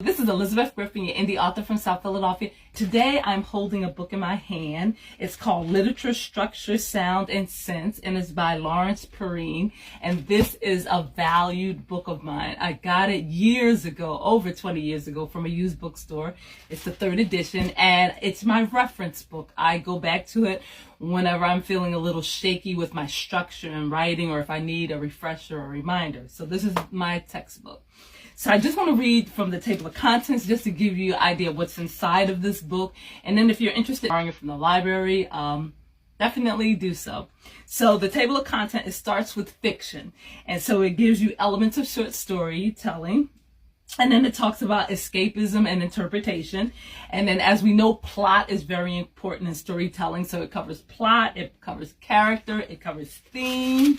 This is Elizabeth Griffin, your indie author from South Philadelphia. Today I'm holding a book in my hand. It's called Literature, Structure, Sound, and Sense, and it's by Lawrence Perrine. And this is a valued book of mine. I got it years ago, over 20 years ago, from a used bookstore. It's the 3rd edition, and it's my reference book. I go back to it whenever I'm feeling a little shaky with my structure and writing, or if I need a refresher or reminder. So this is my textbook. So I just want to read from the table of contents just to give you an idea of what's inside of this book. And then if you're interested in borrowing it from the library, definitely do so. So the table of content, it starts with fiction. And so it gives you elements of short storytelling. And then it talks about escapism and interpretation. And then, as we know, plot is very important in storytelling. So it covers plot, it covers character, it covers theme.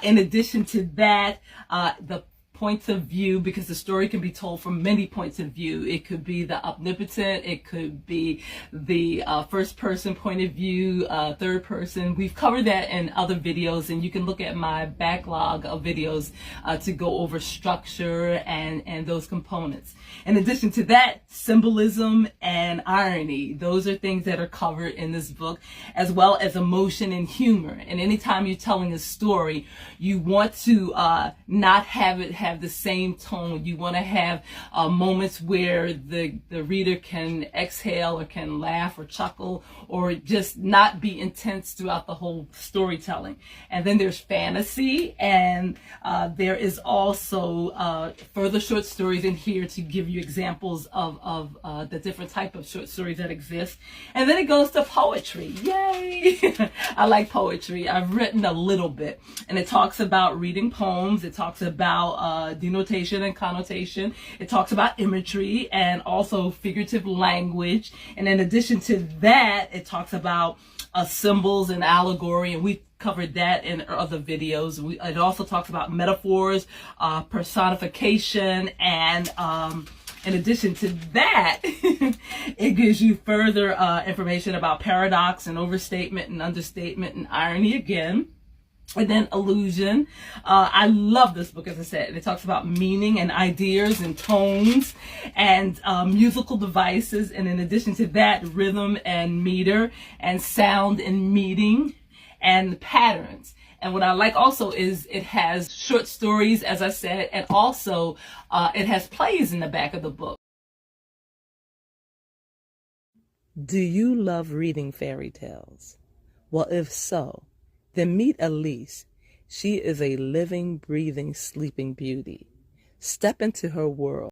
In addition to that, the points of view, because the story can be told from many points of view. It could be the omnipotent, it could be the first person point of view, third person. We've covered that in other videos, and you can look at my backlog of videos to go over structure and those components. In addition to that, symbolism and irony, those are things that are covered in this book, as well as emotion and humor. And anytime you're telling a story, you want to not have it have the same tone. You want to have moments where the reader can exhale or can laugh or chuckle, or just not be intense throughout the whole storytelling. And then there's fantasy, and there is also further short stories in here to give you examples of the different type of short stories that exist. And then it goes to poetry. Yay! I like poetry. I've written a little bit, and it talks about reading poems. It talks about denotation and connotation. It talks about imagery and also figurative language. And in addition to that, it talks about symbols and allegory, and we covered that in other videos. It also talks about metaphors, personification, and in addition to that, it gives you further information about paradox and overstatement and understatement and irony again. And then illusion. I love this book, as I said. It talks about meaning and ideas and tones and musical devices. And in addition to that, rhythm and meter and sound and meaning and patterns. And what I like also is it has short stories, as I said, and also it has plays in the back of the book. Do you love reading fairy tales? Well, if so, then meet Elise. She is a living, breathing, sleeping beauty. Step into her world.